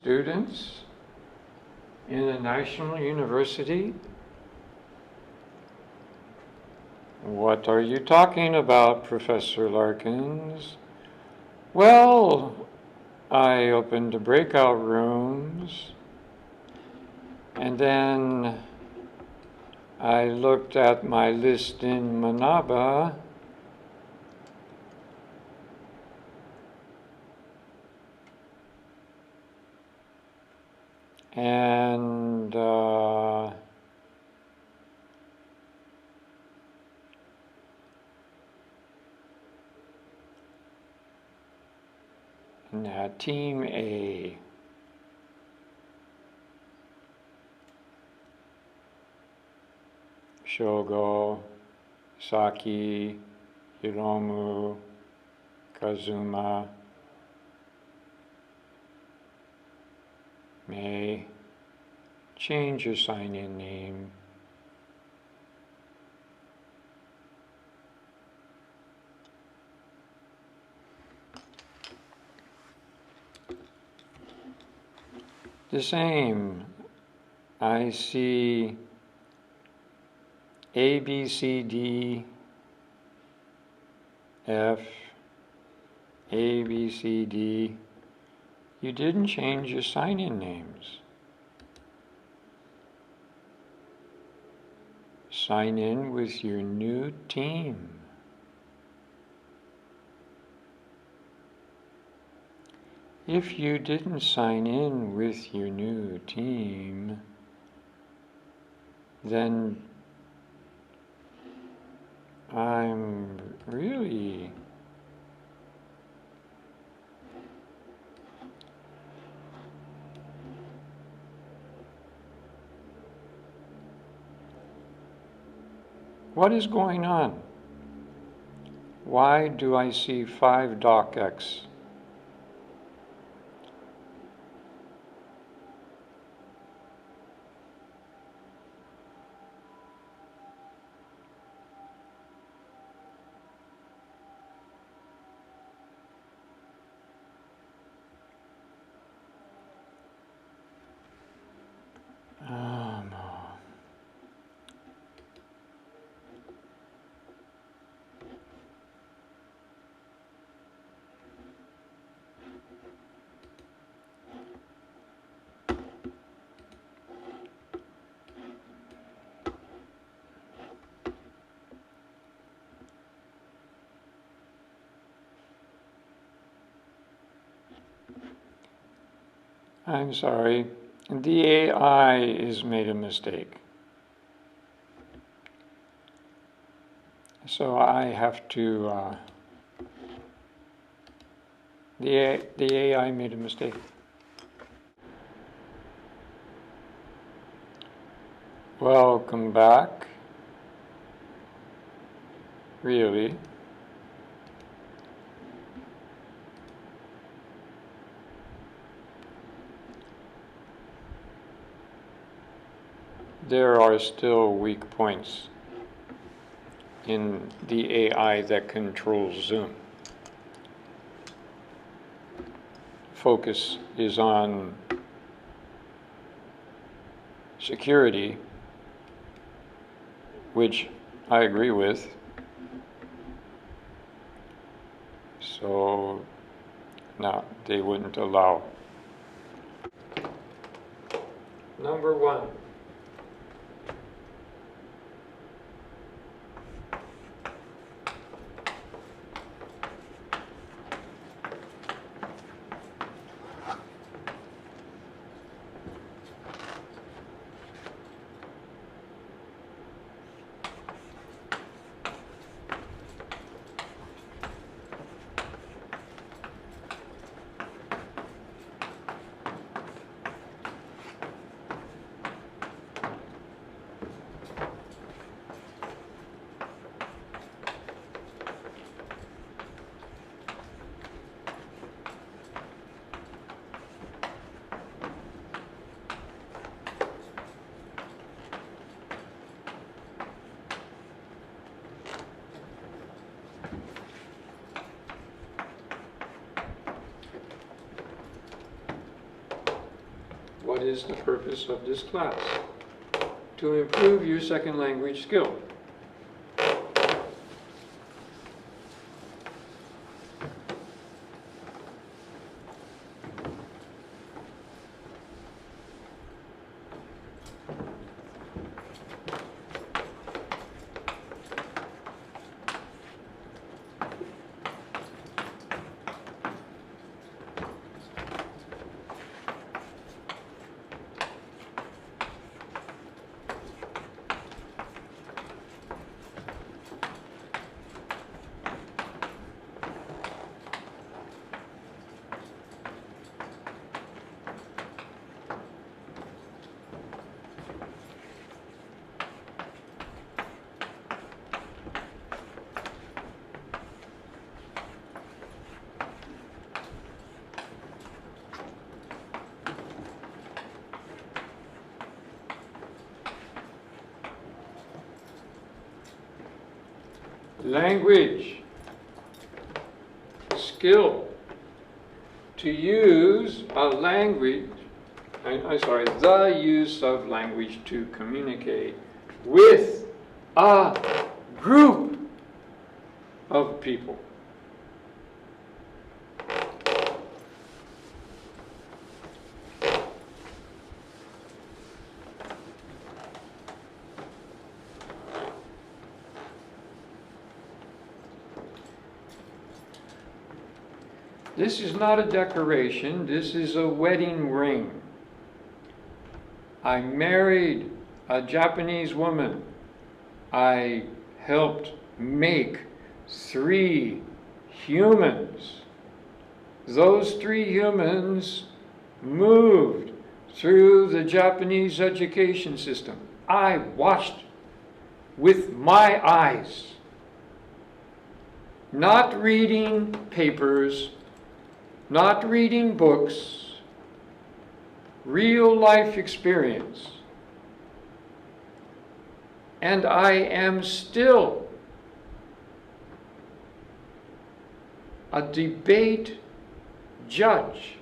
students in a national university? What are you talking about, Professor Larkins? Well, I opened the breakout rooms, and then I looked at my list in Manaba, and Team A. Shogo, Saki, Hiromu, Kazuma, May. Change your sign-in name. The same. I see A, B, C, D, F, A, B, C, D. You didn't change your sign-in names. Sign in with your new team. If you didn't sign in with your new team, then I'm really what is going on? Why do I see 5 docx? I'm sorry, the AI has made a mistake. So I have to, the AI made a mistake. Welcome back. Really? There are still weak points in the AI that controls Zoom. Focus is on security, which I agree with. So, no, they wouldn't allow. Number 1. What is the purpose of this class? To improve your second language skill. Language, skill, to use a language, the use of language to communicate with a group of people. This is not a decoration, this is a wedding ring. I married a Japanese woman. I helped make 3 humans. Those 3 humans moved through the Japanese education system. I watched with my eyes, not reading papers, not reading books, real life experience. And I am still a debate judge.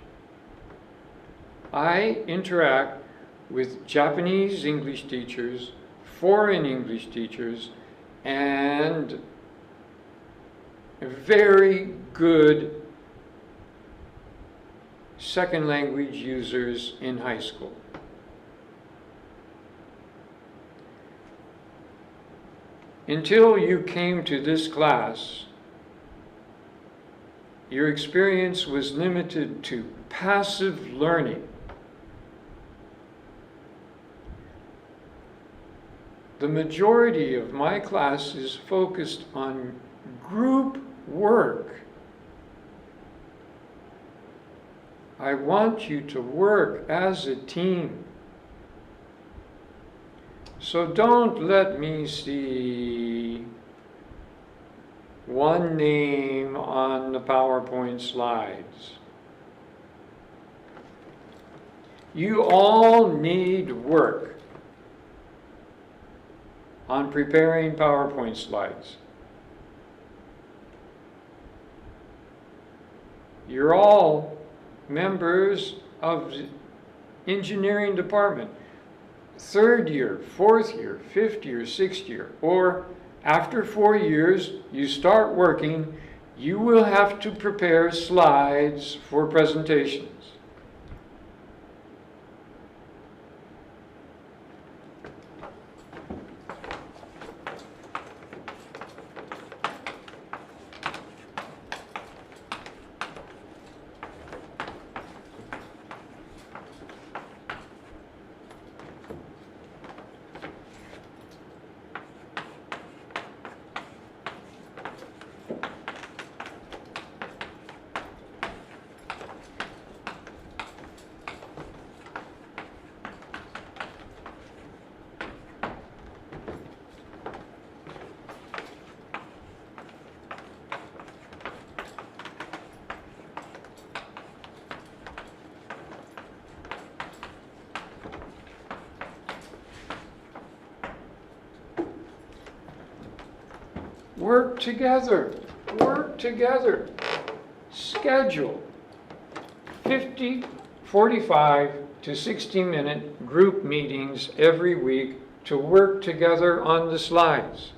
I interact with Japanese English teachers, foreign English teachers, and very good second language users in high school. Until you came to this class, your experience was limited to passive learning. The majority of my class is focused on group work. I want you to work as a team. So don't let me see one name on the PowerPoint slides. You all need work on preparing PowerPoint slides. You're all members of the engineering department, 3rd year, 4th year, 5th year, 6th year, or after 4 years you start working, you will have to prepare slides for presentations. Work together, work together. Schedule 50 45 to 60-minute group meetings every week to work together on the slides.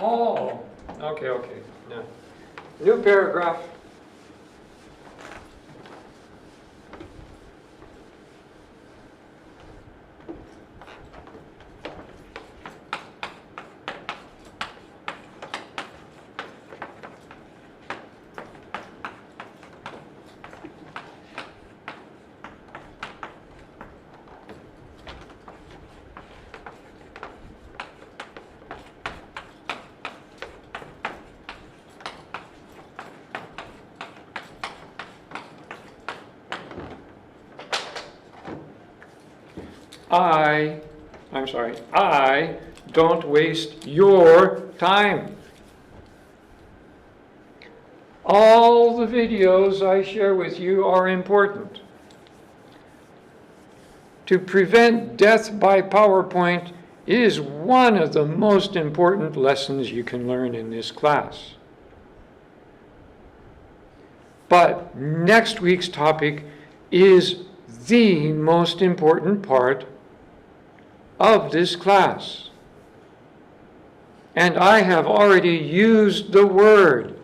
Oh, okay. Now, new paragraph. I don't waste your time. All the videos I share with you are important. To prevent death by PowerPoint is one of the most important lessons you can learn in this class. But next week's topic is the most important part of this class. And I have already used the word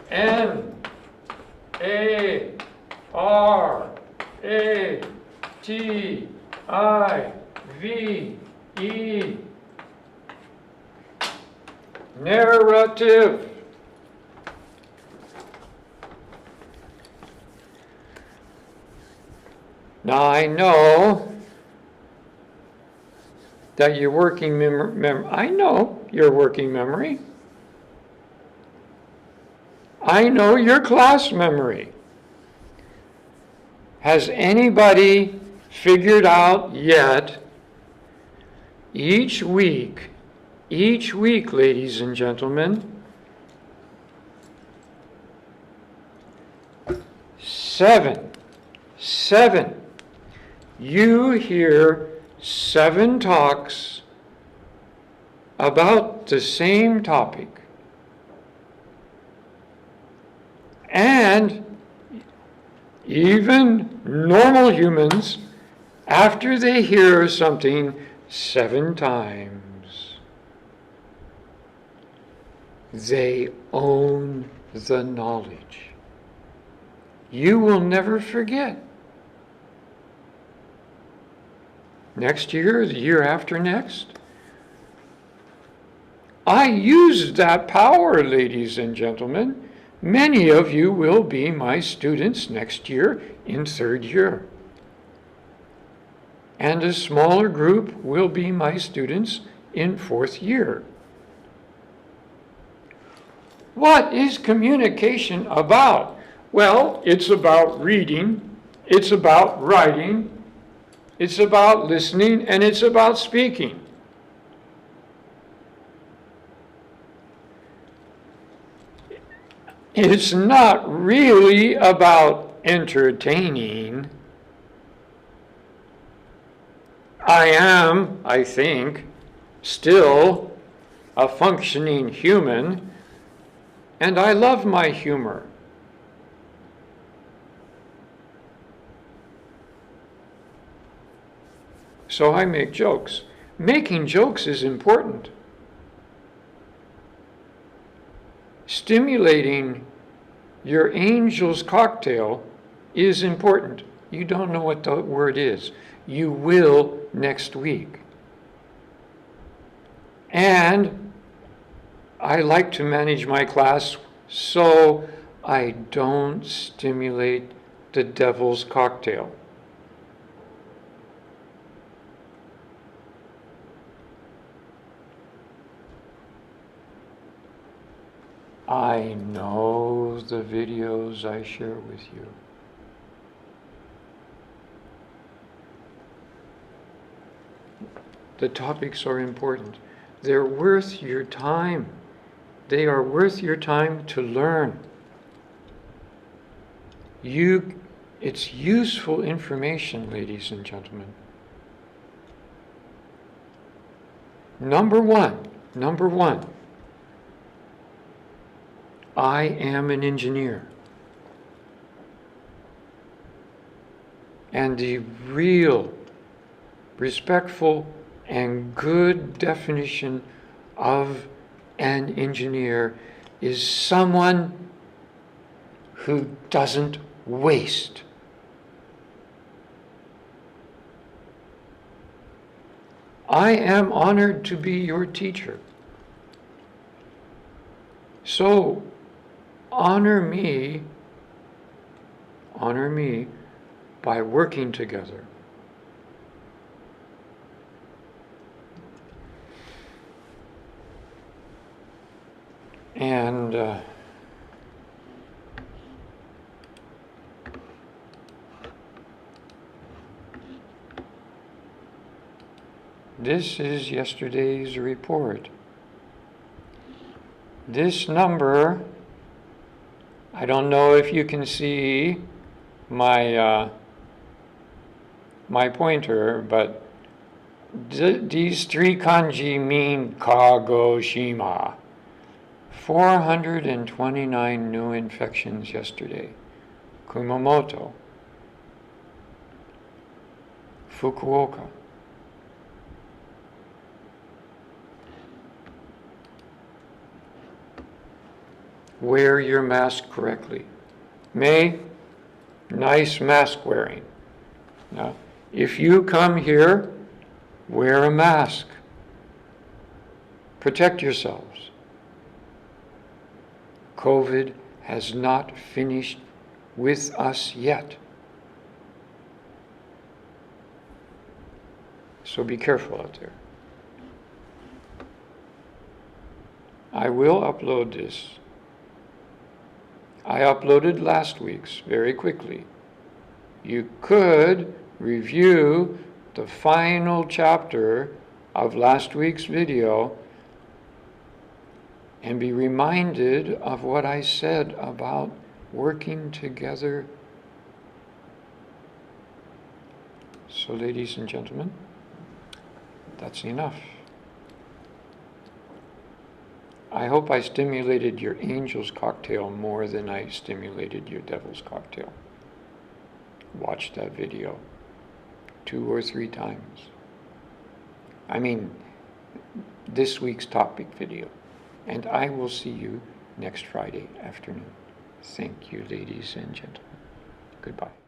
N-A-R-A-T-I-V-E. Narrative. Now I know that your working memory, I know your working memory. I know your class memory. Has anybody figured out yet each week, ladies and gentlemen, 7, you hear 7 talks about the same topic. And even normal humans, after they hear something 7 times, they own the knowledge. You will never forget. Next year, the year after next. I used that power, ladies and gentlemen. Many of you will be my students next year in 3rd year. And a smaller group will be my students in 4th year. What is communication about? Well, it's about reading, it's about writing, it's about listening, and it's about speaking. It's not really about entertaining. I am, I think, still a functioning human, and I love my humor. So I make jokes. Making jokes is important. Stimulating your angel's cocktail is important. You don't know what the word is. You will next week. And I like to manage my class so I don't stimulate the devil's cocktail. I know the videos I share with you. The topics are important. They're worth your time. They are worth your time to learn. It's useful information, ladies and gentlemen. Number one, I am an engineer. And the real, respectful, and good definition of an engineer is someone who doesn't waste. I am honored to be your teacher. So, honor me by working together. And this is yesterday's report. This number, I don't know if you can see my pointer, but these three kanji mean Kagoshima. 429 new infections yesterday. Kumamoto, Fukuoka. Wear your mask correctly. May, nice mask wearing. Now, if you come here, wear a mask. Protect yourselves. COVID has not finished with us yet. So be careful out there. I will upload this. I uploaded last week's very quickly. You could review the final chapter of last week's video and be reminded of what I said about working together. So, ladies and gentlemen, that's enough. I hope I stimulated your angel's cocktail more than I stimulated your devil's cocktail. Watch that video 2 or 3 times. I mean, this week's topic video. And I will see you next Friday afternoon. Thank you, ladies and gentlemen. Goodbye.